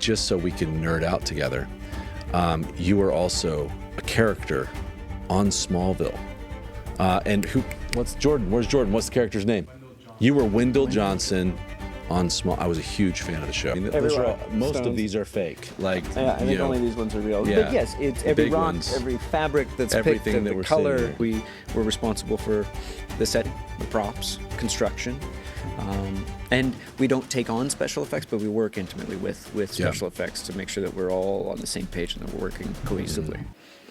just so we can nerd out together. You are also a character on Smallville. What's Jordan? Where's Jordan? What's the character's name? You were Wendell Johnson on I was a huge fan of the show. I mean, most of these are fake. Like, I think only these ones are real. Yeah, but yes, it's every rock, ones. every fabric that's Everything picked, that the we're color. seeing. We're responsible for the setting, the props, construction. And we don't take on special effects, but we work intimately with special effects to make sure that we're all on the same page and that we're working cohesively.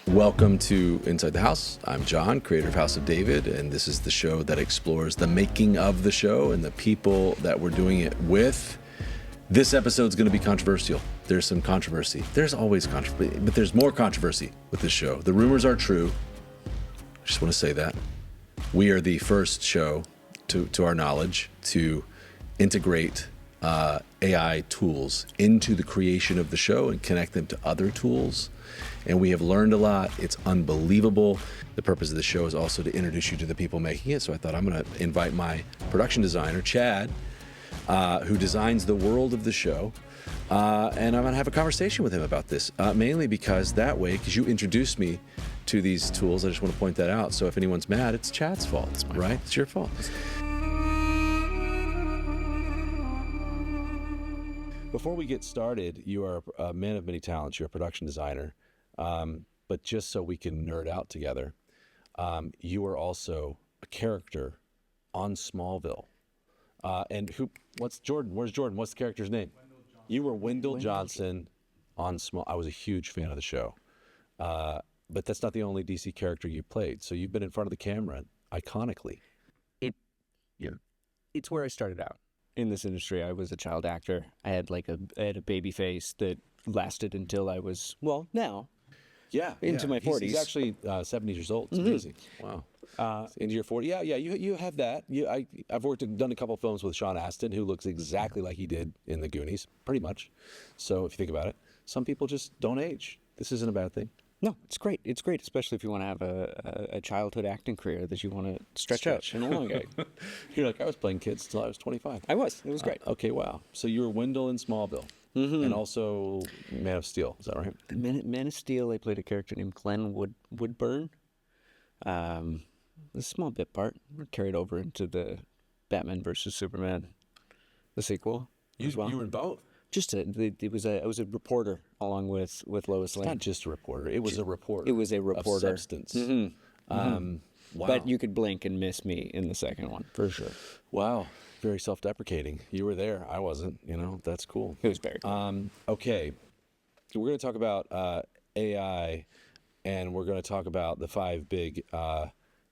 Welcome to Inside the House. I'm Jon, creator of House of David, and this is the show that explores the making of the show and the people that we're doing it with. This episode's going to be controversial. There's some controversy. There's always controversy, but there's more controversy with this show. The rumors are true. I just want to say that. We are the first show, to our knowledge, to integrate AI tools into the creation of the show and connect them to other tools. And we have learned a lot. It's unbelievable. The purpose of the show is also to introduce you to the people making it. So I thought I'm going to invite my production designer, Chad, who designs the world of the show. And I'm going to have a conversation with him about this, mainly because because you introduced me to these tools. I just want to point that out. So if anyone's mad, it's Chad's fault, right? It's your fault. Before we get started, you are a man of many talents. You're a production designer. But just so we can nerd out together, you are also a character on Smallville. What's Jordan? Where's Jordan? What's the character's name? You were Wendell Johnson on I was a huge fan of the show. But that's not the only DC character you played. So you've been in front of the camera iconically. It's where I started out in this industry. I was a child actor. I had a baby face that lasted until I was, now. Yeah, into my 40s. He's actually 70 years old. It's amazing. Wow. Into your 40s. Yeah. You have that. I've done a couple of films with Sean Astin, who looks exactly like he did in The Goonies, pretty much. So if you think about it, some people just don't age. This isn't a bad thing. No, it's great. It's great, especially if you want to have a childhood acting career that you want to stretch out and elongate. You're like, I was playing kids until I was 25. I was. It was great. Okay, wow. So you were Wendell in Smallville. Mm-hmm. And also Man of Steel. Is that right? Man of Steel, I played a character named Glenn Woodburn. A small bit part. Carried over into the Batman versus Superman, the sequel. You were in both? I was a reporter along with Lois Lane. Not just a reporter. It was a reporter. It was a reporter. Of substance. Mm-hmm. Wow. But you could blink and miss me in the second one, for sure. Wow. Very self-deprecating. You were there. I wasn't. That's cool. It was very cool. Okay. We're going to talk about AI, and we're going to talk about the 5 big,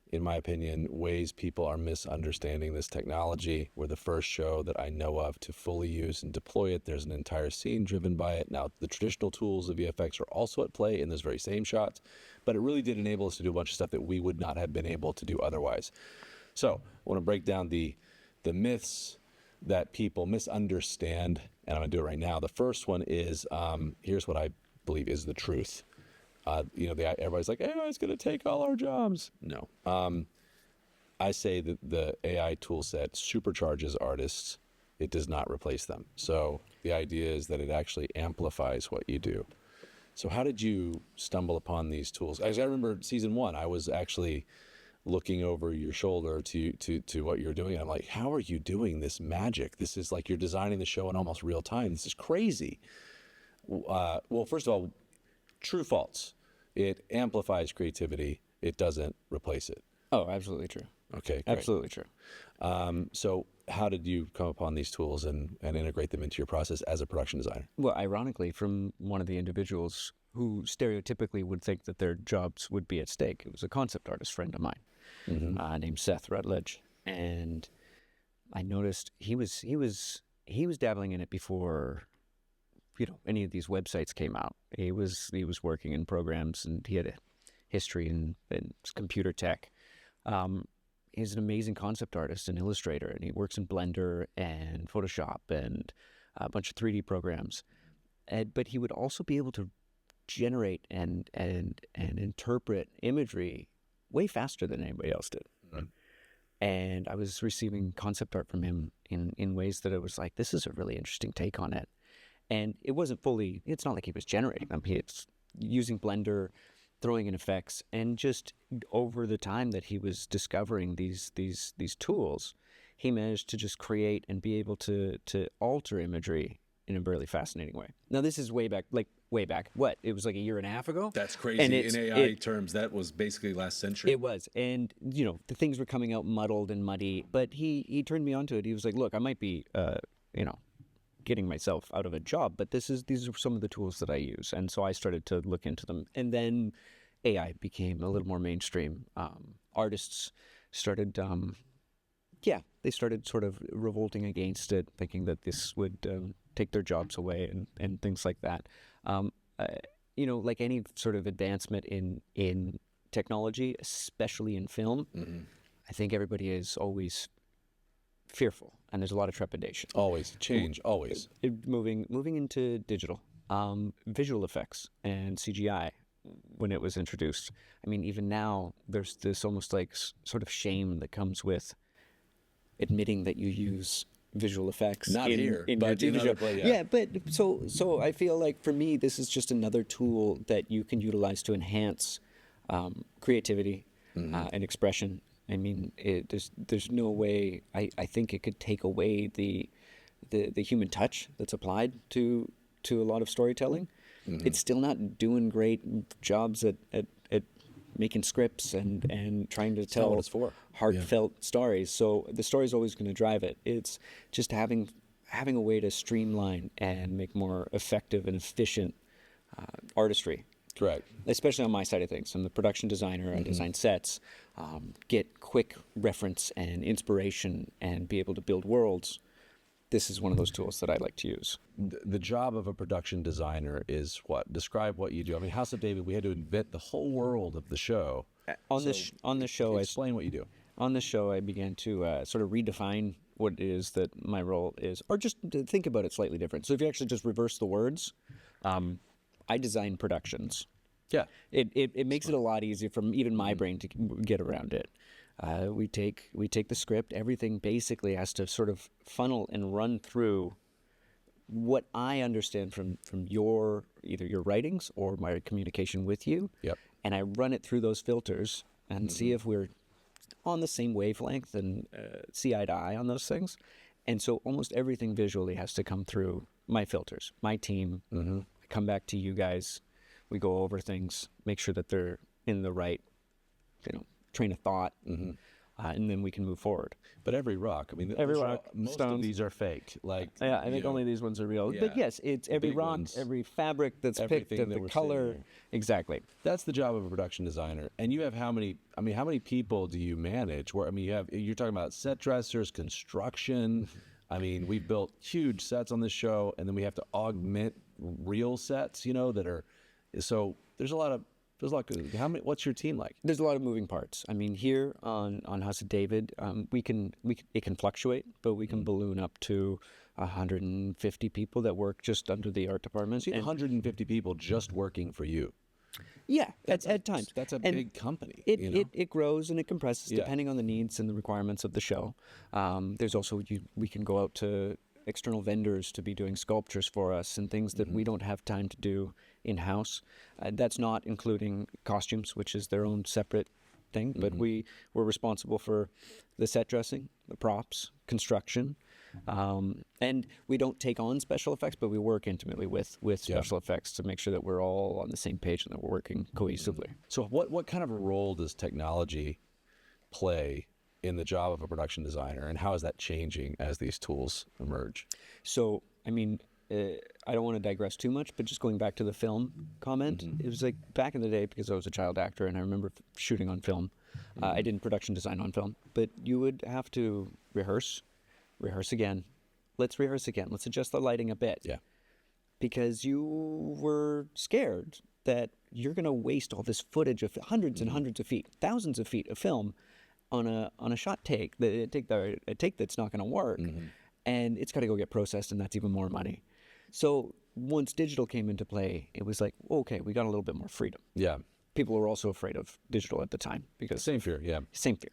in my opinion, ways people are misunderstanding this technology. We're the first show that I know of to fully use and deploy it. There's an entire scene driven by it. Now, the traditional tools of VFX are also at play in those very same shots, but it really did enable us to do a bunch of stuff that we would not have been able to do otherwise. So I want to break down the myths that people misunderstand, and I'm going to do it right now. The first one is, here's what I believe is the truth. Everybody's like, AI is going to take all our jobs. No. I say that the AI tool set supercharges artists. It does not replace them. So the idea is that it actually amplifies what you do. So how did you stumble upon these tools? As I remember season 1, I was actually looking over your shoulder to what you're doing. And I'm like, how are you doing this magic? This is like you're designing the show in almost real time. This is crazy. Well, first of all, true, false. It amplifies creativity. It doesn't replace it. Oh, absolutely true. Okay, great. Absolutely true. So how did you come upon these tools and integrate them into your process as a production designer? Well, ironically, from one of the individuals who stereotypically would think that their jobs would be at stake. It was a concept artist friend of mine named Seth Rutledge. And I noticed he was dabbling in it before any of these websites came out. He was working in programs, and he had a history in computer tech. He's an amazing concept artist and illustrator, and he works in Blender and Photoshop and a bunch of 3D programs. But he would also be able to generate and interpret imagery way faster than anybody else did. Mm-hmm. And I was receiving concept art from him in ways that it was like, this is a really interesting take on it. And it wasn't fully, it's not like he was generating them. It's using Blender, throwing in effects, and just over the time that he was discovering these tools, he managed to just create and be able to alter imagery in a really fascinating way. Now, this is way back, what? It was like a year and a half ago? That's crazy. And In AI terms, that was basically last century. It was. And, the things were coming out muddled and muddy, but he turned me onto it. He was like, look, I might be, getting myself out of a job, but these are some of the tools that I use. And so I started to look into them. And then AI became a little more mainstream. Artists started, they started sort of revolting against it, thinking that this would take their jobs away and things like that. Like any sort of advancement in technology, especially in film, I think everybody is always fearful, and there's a lot of trepidation. Always change, always. Moving into digital, visual effects and CGI when it was introduced. I mean, even now there's this almost like sort of shame that comes with admitting that you use visual effects Not in here, your but in TV other show. places, Yeah, but so I feel like for me this is just another tool that you can utilize to enhance creativity and expression. I mean, there's no way I think it could take away the human touch that's applied to a lot of storytelling. It's still not doing great jobs at making scripts and trying to tell what it's for. heartfelt stories. So the story's always going to drive it. It's just having a way to streamline and make more effective and efficient artistry. Correct. Especially on my side of things. I'm the production designer. I design sets, get quick reference and inspiration, and be able to build worlds. This is one of those tools that I like to use. The job of a production designer is what? Describe what you do. I mean, House of David, we had to invent the whole world of the show. On the show, Explain what you do. On the show, I began to sort of redefine what it is that my role is, or just to think about it slightly different. So if you actually just reverse the words, I design productions. Yeah. It makes it a lot easier for even my brain to get around it. We take the script. Everything basically has to sort of funnel and run through what I understand from either your writings or my communication with you. Yep. And I run it through those filters and see if we're on the same wavelength and see eye to eye on those things. And so almost everything visually has to come through my filters, my team. I come back to you guys. We go over things, make sure that they're in the right, train of thought, and then we can move forward. But every rock, I mean, Every rock, most stones. of these are fake. Like, Yeah, I think only these ones are real. Yeah. But yes, it's every Big rock, ones. every fabric that's picked, Everything that the we're color. seeing Exactly. that's the job of a production designer. And you have how many people do you manage? Where, I mean, you're talking about set dressers, construction. I mean, we've built huge sets on this show, and then we have to augment real sets, that are, so there's a lot of, what's your team like? There's a lot of moving parts. I mean, here on House of David, it can fluctuate, but we can balloon up to 150 people that work just under the art department. So you have 150 people just working for you. Yeah, at times. That's a And big company. It grows and it compresses Yeah. depending on the needs and the requirements of the show. There's also we can go out to external vendors to be doing sculptures for us and things that we don't have time to do in-house. That's not including costumes, which is their own separate thing, but we're responsible for the set dressing, the props, construction, and we don't take on special effects, but we work intimately with special effects to make sure that we're all on the same page and that we're working cohesively. So what kind of a role does technology play in the job of a production designer, and how is that changing as these tools emerge? So, I mean, I don't want to digress too much, but just going back to the film comment, it was like back in the day, because I was a child actor and I remember shooting on film. I didn't production design on film, but you would have to rehearse again. Let's rehearse again. Let's adjust the lighting a bit. Yeah. Because you were scared that you're going to waste all this footage of hundreds and hundreds of feet, thousands of feet of film on a shot take, a take that's not going to work, and it's got to go get processed, and that's even more money. So once digital came into play, it was like, okay, we got a little bit more freedom. Yeah. People were also afraid of digital at the time because Same fear. Yeah. same fear.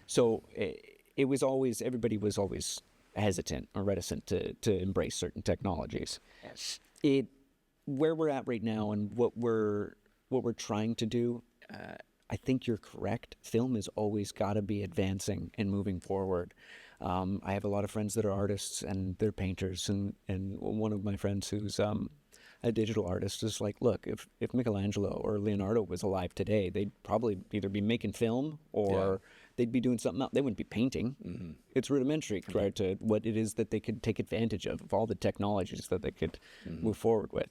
So it was always, everybody was always hesitant or reticent to embrace certain technologies. Where we're at right now and what we're trying to do, I think you're correct. Film has always got to be advancing and moving forward. I have a lot of friends that are artists and they're painters, and one of my friends who's a digital artist is like, look, if Michelangelo or Leonardo was alive today, they'd probably either be making film or they'd be doing something else. They wouldn't be painting. Mm-hmm. It's rudimentary compared to what it is that they could take advantage of all the technologies that they could move forward with.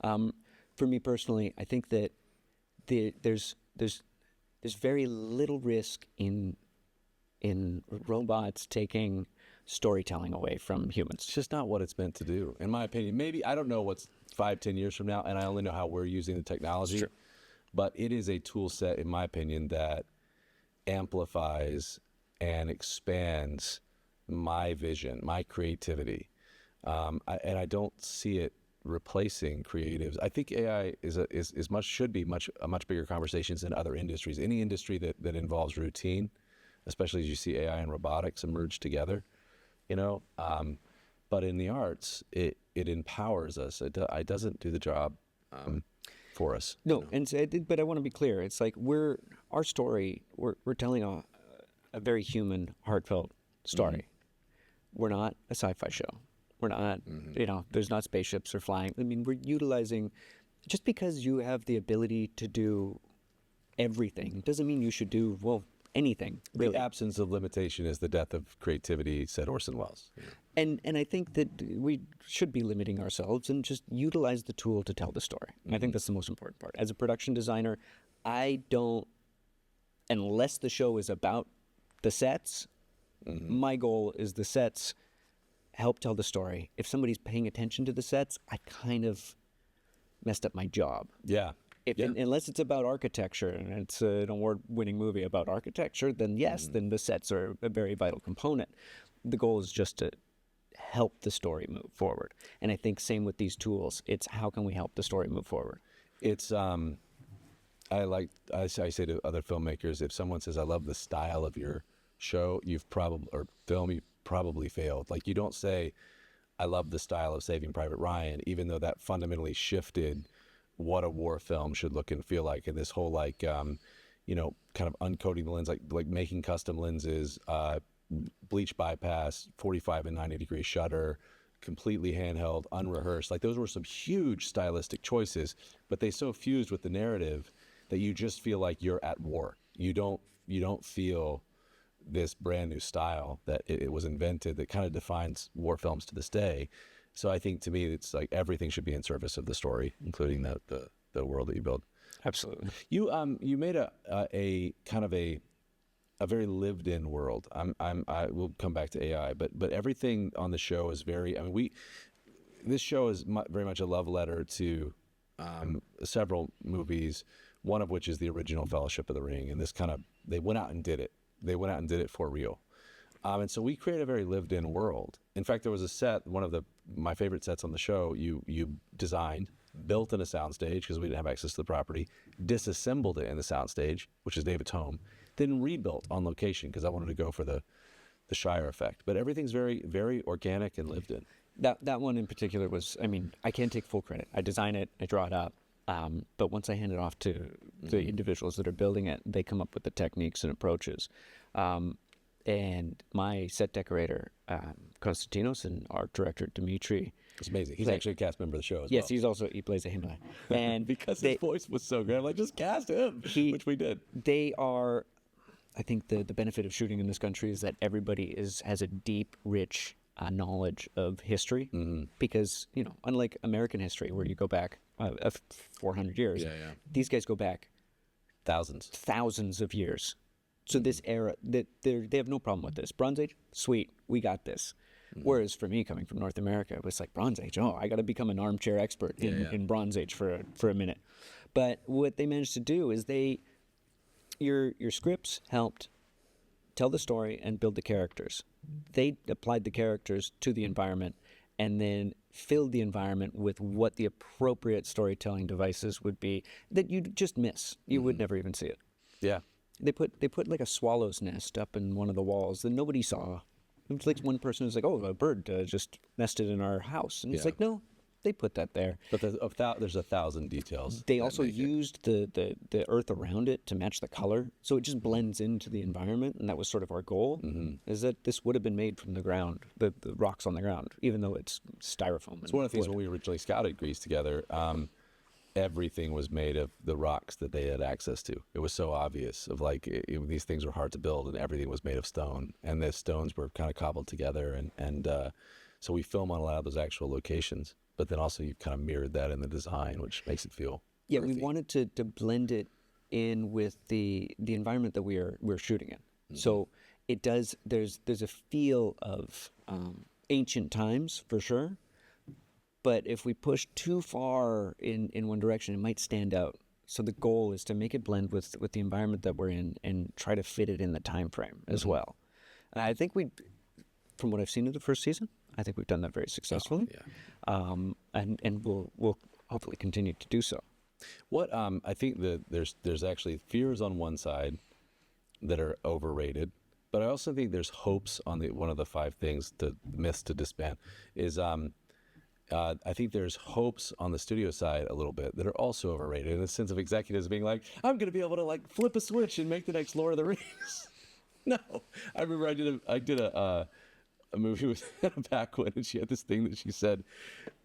For me personally, I think that there's very little risk in robots taking storytelling away from humans. It's just not what it's meant to do, in my opinion. Maybe, I don't know what's 5-10 years from now, and I only know how we're using the technology, but it is a tool set, in my opinion, that amplifies and expands my vision, my creativity. And I don't see it replacing creatives. I think AI should be a much bigger conversations in other industries. Any industry that involves routine, especially as you see AI and robotics emerge together, but in the arts, it empowers us. It doesn't do the job for us. No, but I want to be clear. It's like we're telling a very human, heartfelt story. Mm-hmm. We're not a sci-fi show. We're not, there's not spaceships or flying. I mean, we're utilizing, just because you have the ability to do everything doesn't mean you should do, anything, really. The absence of limitation is the death of creativity, said Orson Welles. And I think that we should be limiting ourselves and just utilize the tool to tell the story. Mm-hmm. I think that's the most important part. As a production designer, unless the show is about the sets, my goal is the sets help tell the story. If somebody's paying attention to the sets, I kind of messed up my job. Yeah. Unless it's about architecture and it's an award-winning movie about architecture, then yes, then the sets are a very vital component. The goal is just to help the story move forward. And I think same with these tools. It's how can we help the story move forward? It's I say to other filmmakers, if someone says, I love the style of your show, you've probably failed. Like, you don't say, I love the style of Saving Private Ryan, even though that fundamentally shifted what a war film should look and feel like. And this whole kind of uncoating the lens, like making custom lenses, bleach bypass, 45 and 90 degree shutter, completely handheld, unrehearsed. Like, those were some huge stylistic choices, but they so fused with the narrative that you just feel like you're at war. You don't feel this brand new style that it was invented that kind of defines war films to this day. So I think, to me, it's like everything should be in service of the story, including the world that you build. Absolutely. You made a kind of a very lived in world. I will come back to AI, but everything on the show is very. I mean, this show is very much a love letter to several movies. One of which is the original Fellowship of the Ring, and they went out and did it. They went out and did it for real. And so we create a very lived-in world. In fact, there was a set, one of my favorite sets on the show, you designed, built in a soundstage because we didn't have access to the property, disassembled it in the soundstage, which is David's home, then rebuilt on location because I wanted to go for the Shire effect. But everything's very, very organic and lived in. That one in particular was, I can't take full credit. I design it, I draw it up. But once I hand it off to the individuals that are building it, they come up with the techniques and approaches. And my set decorator, Konstantinos, and art director, Dimitri. It's amazing. He's actually a cast member of the show as well. Yes, he plays a Himalaya. And because his voice was so good, I'm like, just cast him, which we did. They are, I think the benefit of shooting in this country is that everybody has a deep, rich knowledge of history. Mm-hmm. Because, unlike American history, where you go back 400 years, these guys go back thousands of years. So this era, they have no problem with this. Bronze Age, sweet, we got this. Mm-hmm. Whereas for me, coming from North America, it was like, Bronze Age, I got to become an armchair expert in Bronze Age for a minute. But what they managed to do is your scripts helped tell the story and build the characters. They applied the characters to the environment and then filled the environment with what the appropriate storytelling devices would be that you'd just miss. You would never even see it. Yeah. They put like a swallow's nest up in one of the walls that nobody saw. It's like one person was like, "Oh, a bird just nested in our house," and it's Yeah. like, no, they put that there. But there's 1,000 details. They that also make it. used the earth around it to match the color, so it just blends into the environment, and that was sort of our goal. Is that this would have been made from the ground, the rocks on the ground, even though it's styrofoam. It's one of the things when we originally scouted Greece together. Everything was made of the rocks that they had access to. It was so obvious of like these things were hard to build, and everything was made of stone, and the stones were kind of cobbled together, and so we film on a lot of those actual locations. But then also you kind of mirrored that in the design, which makes it feel Yeah, earthy. we wanted to blend it in with the environment that we're shooting in. So it does. There's a feel of ancient times for sure. But if we push too far in one direction, it might stand out. So the goal is to make it blend with the environment that we're in and try to fit it in the time frame as well. And I think from what I've seen of the first season, I think we've done that very successfully. And we'll hopefully continue to do so. What I think that there's actually fears on one side that are overrated, but I also think there's hopes on one of the 5 things to myths to disband is I think there's hopes on the studio side a little bit that are also overrated in the sense of executives being like, I'm going to be able to like flip a switch and make the next Lord of the Rings. No, I remember I did a movie with Hannah Paquin, and she had this thing that she said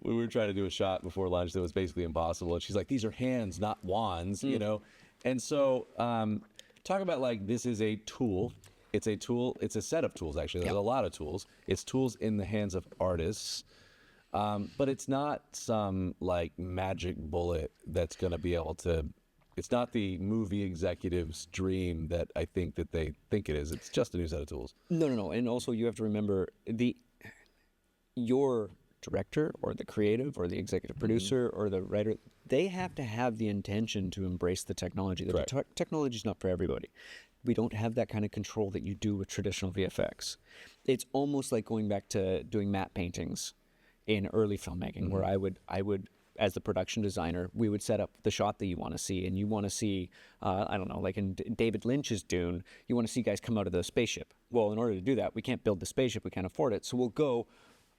when we were trying to do a shot before lunch that was basically impossible. And she's like, these are hands, not wands, you know? And so talk about like, this is a tool. It's a tool. It's a set of tools, actually. There's a lot of tools. It's tools in the hands of artists. But it's not some like magic bullet that's going to be able to, it's not the movie executive's dream that I think that they think it is. It's just a new set of tools. No. And also you have to remember your director or the creative or the executive producer or the writer, they have to have the intention to embrace the technology. The technology is not for everybody. We don't have that kind of control that you do with traditional VFX. It's almost like going back to doing matte paintings in early filmmaking, where I would, as the production designer, we would set up the shot that you want to see, and you want to see, I don't know, like in David Lynch's Dune, you want to see guys come out of the spaceship. Well, in order to do that, we can't build the spaceship, we can't afford it, so we'll go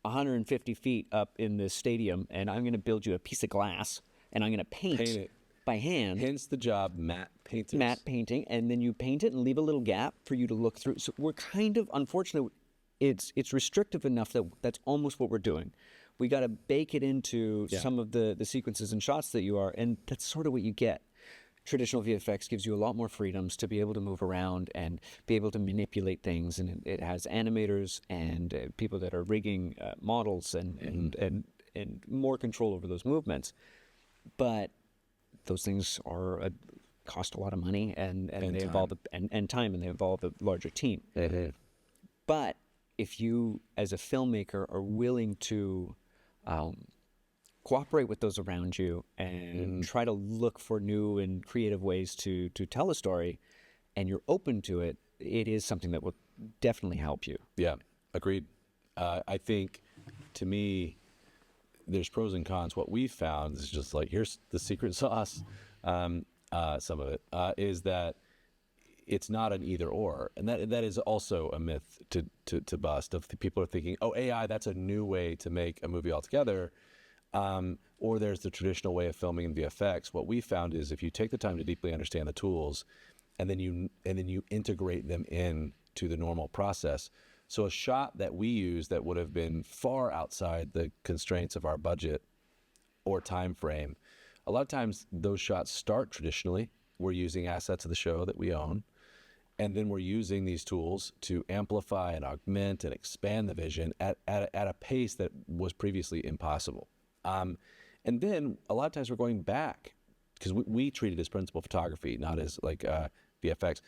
150 feet up in this stadium, and I'm going to build you a piece of glass, and I'm going to paint it by hand. Hence the job, matte painters. Matte painting, and then you paint it and leave a little gap for you to look through. So we're kind of, unfortunately, it's restrictive enough that that's almost what we're doing. We got to bake it into some of the sequences and shots that you are, and that's sort of what you get. Traditional VFX gives you a lot more freedoms to be able to move around and be able to manipulate things, and it has animators and people that are rigging models and more control over those movements. But those things are cost a lot of money and they time. involve and time, and they involve a larger team. But if you, as a filmmaker, are willing to cooperate with those around you and try to look for new and creative ways to tell a story, and you're open to it, it is something that will definitely help you. Yeah, agreed. I think, to me, there's pros and cons. What we've found is just like, here's the secret sauce. Some of it is that it's not an either or, and that is also a myth to bust. Of people are thinking, oh, AI, that's a new way to make a movie altogether, or there's the traditional way of filming in VFX. What we found is if you take the time to deeply understand the tools, and then you integrate them in to the normal process. So a shot that we use that would have been far outside the constraints of our budget or time frame, a lot of times those shots start traditionally. We're using assets of the show that we own, and then we're using these tools to amplify and augment and expand the vision at a pace that was previously impossible. And then a lot of times we're going back, because we treat it as principal photography, not as like VFX.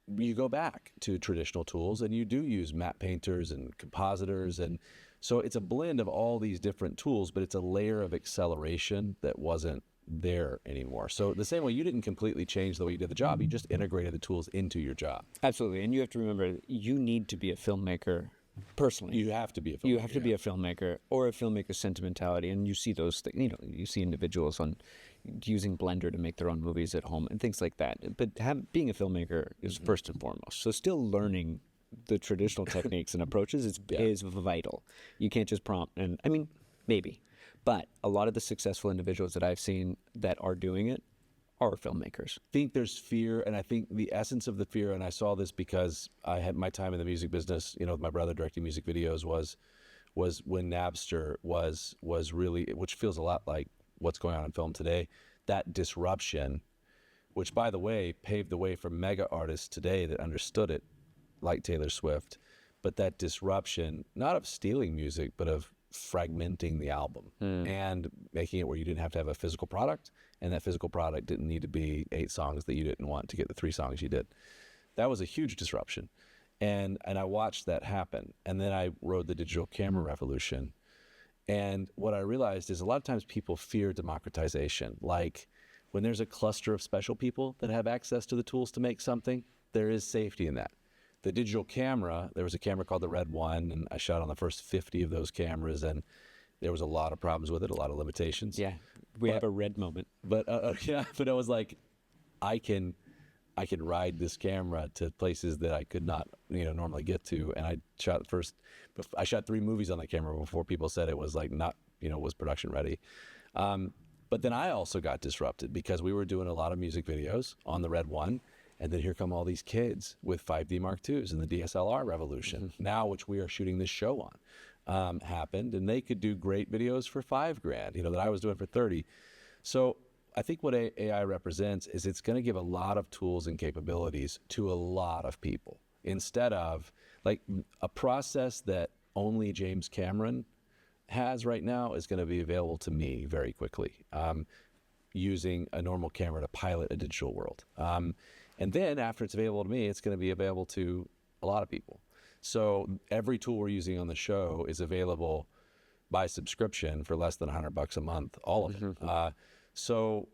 You go back to traditional tools and you do use matte painters and compositors, and so it's a blend of all these different tools, but it's a layer of acceleration that wasn't there anymore. So the same way, you didn't completely change the way you did the job, you just integrated the tools into your job. Absolutely. And you have to remember, you need to be a filmmaker personally. You have to be a filmmaker. You have to be a filmmaker, or a filmmaker's sentimentality. And you see those things, you see individuals using Blender to make their own movies at home and things like that. But being a filmmaker is first and foremost. So still learning the traditional techniques and approaches is vital. You can't just prompt, and I mean, maybe, but a lot of the successful individuals that I've seen that are doing it are filmmakers. I think there's fear, and I think the essence of the fear, and I saw this because I had my time in the music business, with my brother directing music videos, was when Napster was really, which feels a lot like what's going on in film today, that disruption, which, by the way, paved the way for mega artists today that understood it, like Taylor Swift, but that disruption, not of stealing music, but of fragmenting the album and making it where you didn't have to have a physical product, and that physical product didn't need to be 8 songs that you didn't want to get the 3 songs you did. That was a huge disruption. And I watched that happen. And then I rode the digital camera revolution. And what I realized is a lot of times people fear democratization. Like when there's a cluster of special people that have access to the tools to make something, there is safety in that. The digital camera, there was a camera called the Red One, and I shot on the first 50 of those cameras, and there was a lot of problems with it, a lot of limitations. Yeah, we have a red moment. But but I was like, I can ride this camera to places that I could not, normally get to. And I shot 3 movies on that camera before people said it was like not, was production ready. But then I also got disrupted because we were doing a lot of music videos on the Red One. And then here come all these kids with 5D Mark IIs and the DSLR revolution, now which we are shooting this show on, happened. And they could do great videos for $5,000, that I was doing for 30. So I think what AI represents is it's going to give a lot of tools and capabilities to a lot of people, instead of like a process that only James Cameron has right now is going to be available to me very quickly, using a normal camera to pilot a digital world. And then after it's available to me, it's going to be available to a lot of people. So every tool we're using on the show is available by subscription for less than $100 a month, all of it. So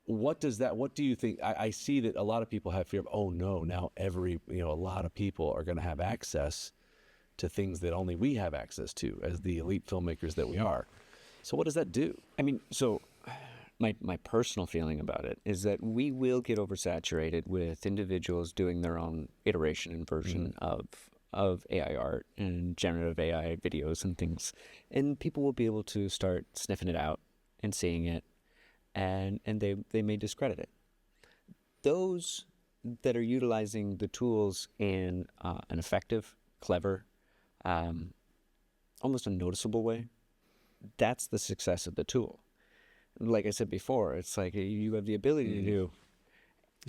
what do you think? I see that a lot of people have fear of, oh no, now a lot of people are going to have access to things that only we have access to as the elite filmmakers that we are. So what does that do? I mean, so my personal feeling about it is that we will get oversaturated with individuals doing their own iteration and version of AI art and generative AI videos and things. And people will be able to start sniffing it out and seeing it, and they may discredit it. Those that are utilizing the tools in an effective, clever, almost unnoticeable way, that's the success of the tool. Like I said before, it's like you have the ability to do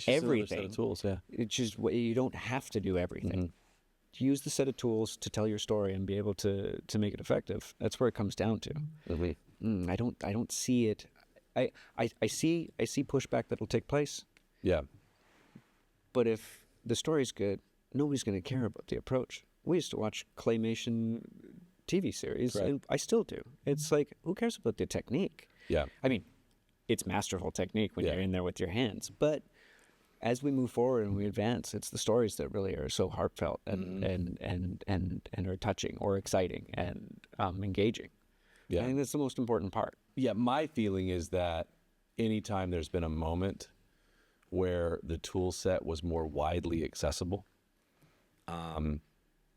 everything. Set of tools, yeah. It's just you don't have to do everything. Use the set of tools to tell your story and be able to make it effective. That's where it comes down to. I don't see it. I see pushback that'll take place. Yeah. But if the story's good, nobody's going to care about the approach. We used to watch claymation TV series, and I still do. It's like, who cares about the technique? Yeah. I mean, it's masterful technique when you're in there with your hands. But as we move forward and we advance, it's the stories that really are so heartfelt and are touching or exciting and engaging. Yeah. I think that's the most important part. Yeah, my feeling is that anytime there's been a moment where the tool set was more widely accessible,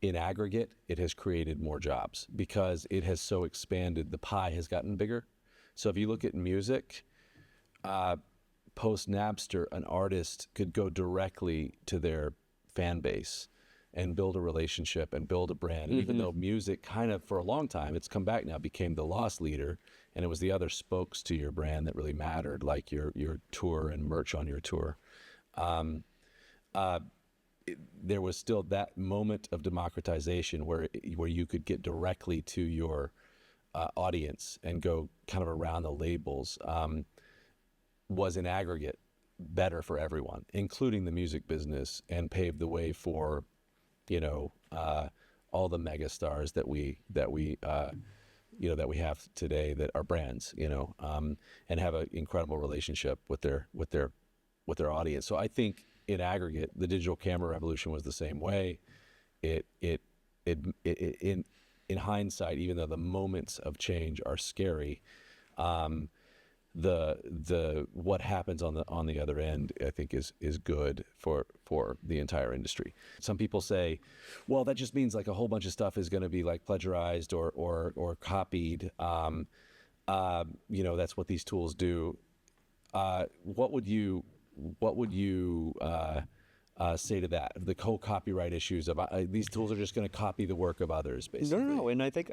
in aggregate, it has created more jobs because it has so expanded. The pie has gotten bigger. So if you look at music, post Napster, an artist could go directly to their fan base and build a relationship and build a brand. And even though music kind of, for a long time, it's come back now, became the loss leader, and it was the other spokes to your brand that really mattered, like your tour and merch on your tour. There was still that moment of democratization where you could get directly to your audience and go kind of around the labels, was in aggregate better for everyone, including the music business, and paved the way for, all the mega stars that we have today that are brands, and have an incredible relationship with their audience. So I think in aggregate, the digital camera revolution was the same way. In hindsight, even though the moments of change are scary, the what happens on the other end, I think is good for the entire industry. Some people say, well, that just means like a whole bunch of stuff is going to be like plagiarized or copied. That's what these tools do. What would you say to that? The whole copyright issues of these tools are just going to copy the work of others, basically. No, and I think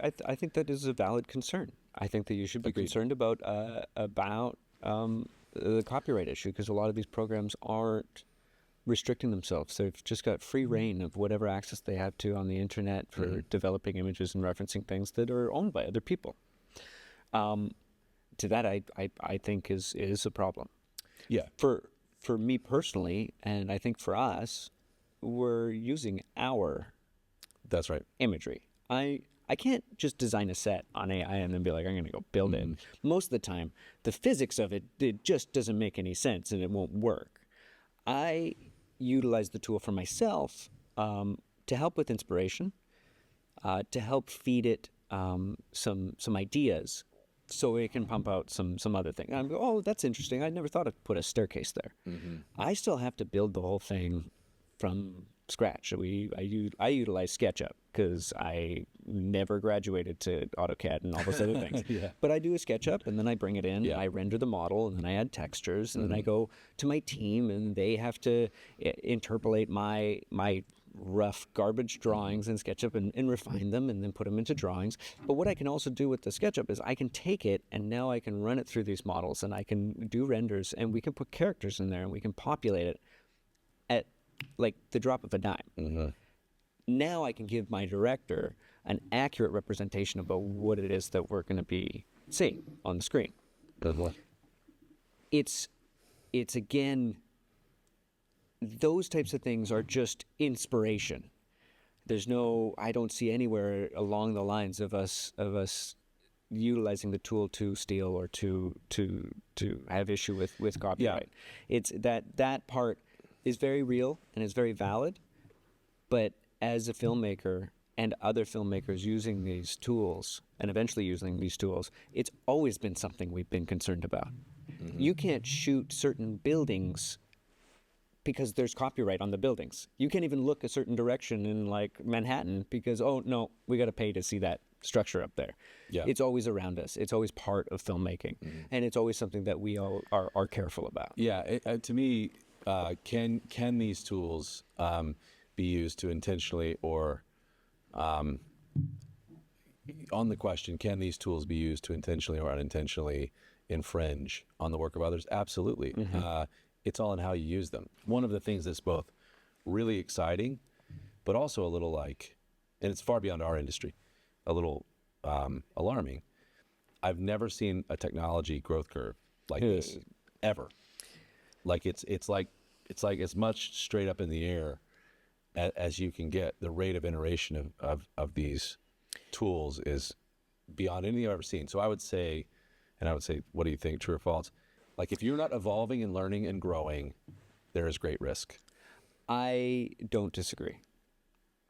that is a valid concern. I think that you should be concerned about the copyright issue, because a lot of these programs aren't restricting themselves. They've just got free reign of whatever access they have to on the internet for developing images and referencing things that are owned by other people. To that, I think is a problem. Yeah. For me personally, and I think for us, we're using our That's right. imagery. I can't just design a set on AI and then be like, I'm going to go build it. Most of the time, the physics of it just doesn't make any sense and it won't work. I utilize the tool for myself to help with inspiration, to help feed it some ideas, so it can pump out some other thing. I'm go, oh, that's interesting. I never thought I'd put a staircase there. I still have to build the whole thing from scratch. I utilize SketchUp because I never graduated to AutoCAD and all those other things. Yeah. But I do a SketchUp and then I bring it in. Yeah. I render the model and then I add textures and then I go to my team and they have to interpolate my rough garbage drawings in SketchUp and refine them and then put them into drawings. But what I can also do with the SketchUp is I can take it and now I can run it through these models and I can do renders and we can put characters in there and we can populate it at like the drop of a dime. Now I can give my director an accurate representation about what it is that we're going to be seeing on the screen. It's again, those types of things are just inspiration. I don't see anywhere along the lines of us utilizing the tool to steal or to have issue with copyright. It's that part is very real and is very valid, but as a filmmaker and other filmmakers using these tools and eventually using these tools, it's always been something we've been concerned about. You can't shoot certain buildings because there's copyright on the buildings. You can't even look a certain direction in like Manhattan because, oh no, we got to pay to see that structure up there. Yeah. It's always around us. It's always part of filmmaking. And it's always something that we all are careful about. Yeah, to me, can these tools be used to intentionally or on the question, can these tools be used to intentionally or unintentionally infringe on the work of others? Absolutely. It's all in how you use them. One of the things that's both really exciting, but also a little like, and it's far beyond our industry, a little alarming. I've never seen a technology growth curve like this ever. Like it's like as much straight up in the air as you can get. The rate of iteration of these tools is beyond anything I've ever seen. So I would say, what do you think, true or false? Like if you're not evolving and learning and growing, there is great risk. I don't disagree.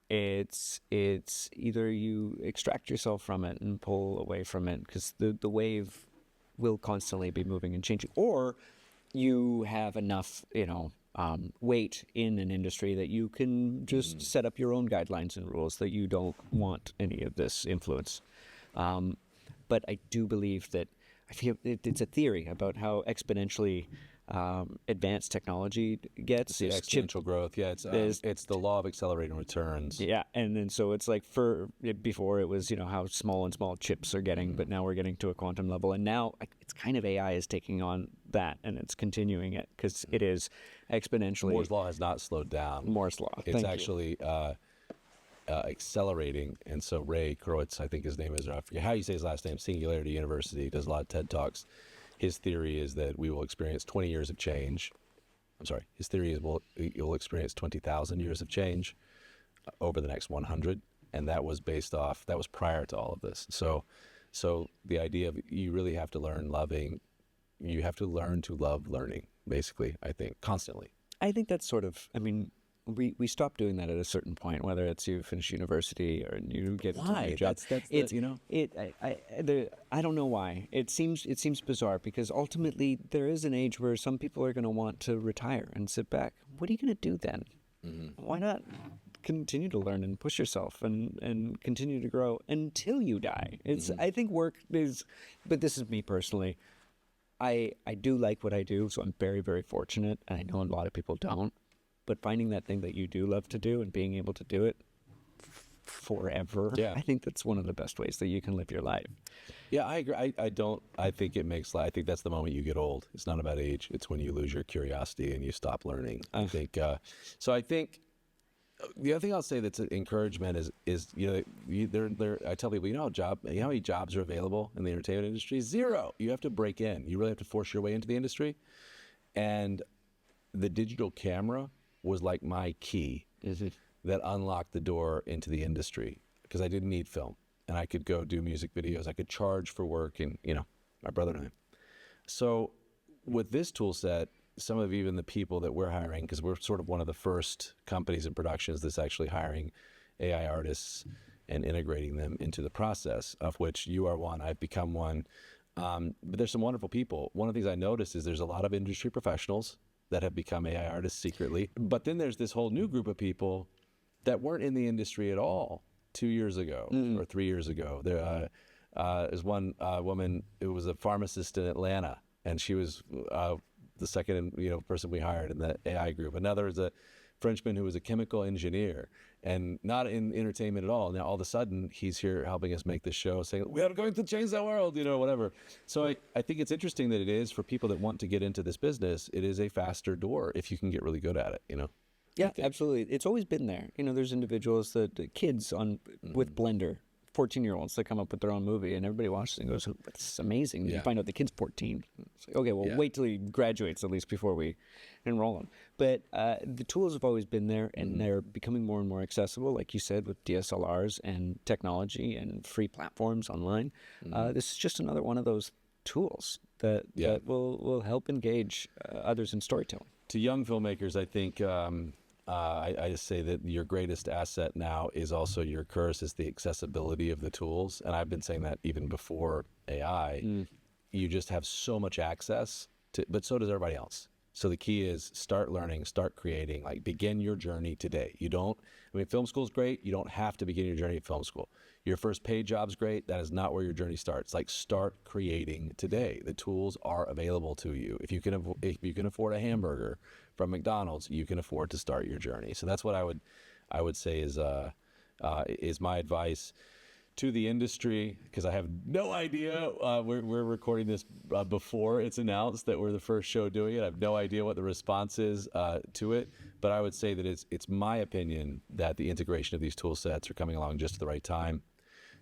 It's either you extract yourself from it and pull away from it because the wave will constantly be moving and changing, or you have enough, weight in an industry that you can just set up your own guidelines and rules that you don't want any of this influence. But I do believe that I feel it's a theory about how exponentially advanced technology gets. The exponential growth. Yeah, it's the law of accelerating returns. Yeah, and then so it's like before it was how small and small chips are getting, but now we're getting to a quantum level, and now it's kind of AI is taking on that, and it's continuing it because it is exponentially. Moore's law has not slowed down. Moore's law. It's actually accelerating, and so Ray Krowchuk, I think his name is, I forget how you say his last name, Singularity University, does a lot of TED Talks. His theory is that we will experience 20 years of change. I'm sorry, his theory is you'll experience 20,000 years of change over the next 100, and that was prior to all of this. So the idea of you really have to learn to love learning, basically, I think, constantly. I think that's sort of, we stop doing that at a certain point, whether it's you finish university or you get into a Why? new job. That's you know. I don't know why. It seems bizarre because ultimately there is an age where some people are going to want to retire and sit back. What are you going to do then? Why not continue to learn and push yourself and continue to grow until you die? It's I think work is, but this is me personally. I do like what I do, so I'm very, very fortunate, and I know a lot of people don't. But finding that thing that you do love to do and being able to do it forever, I think that's one of the best ways that you can live your life. Yeah, I agree. I think it makes. I think that's the moment you get old. It's not about age. It's when you lose your curiosity and you stop learning. I think. So I think the other thing I'll say that's an encouragement is I tell people, you know how many jobs are available in the entertainment industry? Zero. You have to break in. You really have to force your way into the industry. And the digital camera was like my key that unlocked the door into the industry, because I didn't need film and I could go do music videos. I could charge for work, and my brother and I. So with this tool set, some of even the people that we're hiring, because we're sort of one of the first companies in productions that's actually hiring AI artists and integrating them into the process, of which you are one. I've become one. But there's some wonderful people. One of the things I noticed is there's a lot of industry professionals that have become AI artists secretly. But then there's this whole new group of people that weren't in the industry at all 2 years ago or 3 years ago. There's one woman who was a pharmacist in Atlanta, and she was the second person we hired in the AI group. Another is a Frenchman who was a chemical engineer and not in entertainment at all. Now all of a sudden he's here helping us make this show, saying we are going to change the world, whatever. So I think it's interesting that it is, for people that want to get into this business, it is a faster door if you can get really good at it. Yeah, absolutely. It's always been there. There's individuals kids with Blender, 14-year-olds that come up with their own movie, and everybody watches it and goes, "It's amazing." You find out the kid's 14. It's like, okay, well, wait till he graduates at least before we enroll him. But the tools have always been there, and they're becoming more and more accessible, like you said, with DSLRs and technology and free platforms online. This is just another one of those tools that will help engage others in storytelling. To young filmmakers, I think I just say that your greatest asset now is also your curse, is the accessibility of the tools. And I've been saying that even before AI. You just have so much access to, but so does everybody else. So the key is start learning, start creating, begin your journey today. Film school is great. You don't have to begin your journey at film school. Your first paid job's great. That is not where your journey starts. Start creating today. The tools are available to you. If you can afford a hamburger from McDonald's, you can afford to start your journey. So that's what I would say is my advice to the industry, because I have no idea. We're recording this before it's announced that we're the first show doing it. I have no idea what the response is to it, but I would say that it's my opinion that the integration of these tool sets are coming along just at the right time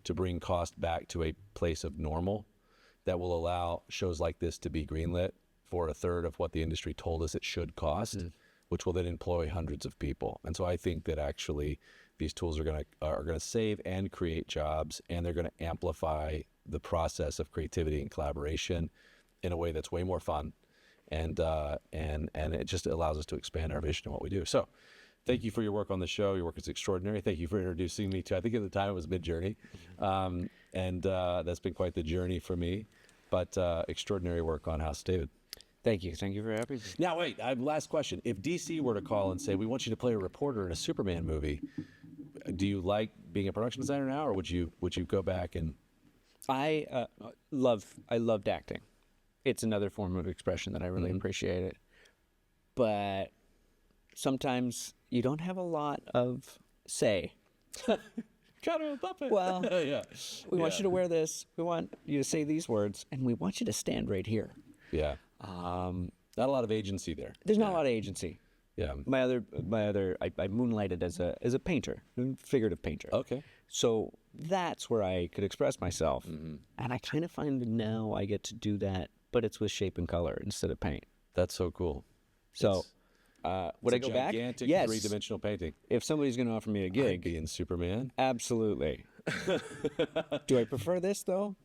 to bring cost back to a place of normal that will allow shows like this to be greenlit for a third of what the industry told us it should cost, which will then employ hundreds of people. And so I think that actually these tools are going to save and create jobs, and they're going to amplify the process of creativity and collaboration in a way that's way more fun, and it just allows us to expand our vision of what we do. So thank you for your work on the show. Your work is extraordinary. Thank you for introducing me to, I think at the time it was Midjourney, and that's been quite the journey for me, but extraordinary work on House David. Thank you. Thank you for having me. Now, wait, last question. If DC were to call and say, we want you to play a reporter in a Superman movie, do you like being a production designer now, or would you go back and... I loved acting. It's another form of expression that I really appreciate it. But sometimes you don't have a lot of say. Kind of a puppet. Well, we want you to wear this. We want you to say these words, and we want you to stand right here. Yeah. Not a lot of agency there. There's not a lot of agency. Yeah. I moonlighted as a painter, figurative painter. Okay. So that's where I could express myself. And I kind of find now I get to do that, but it's with shape and color instead of paint. That's so cool. So would I go back? Gigantic Yes. three-dimensional painting. If somebody's going to offer me a gig. I'd be in Superman. Absolutely. Do I prefer this, though?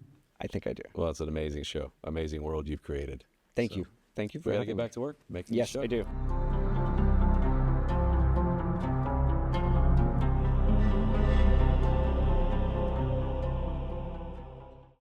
I think I do. Well, it's an amazing show. Amazing world you've created. Thank you. Thank you for We got to having get me. back to work. Making Yes, the show. I do.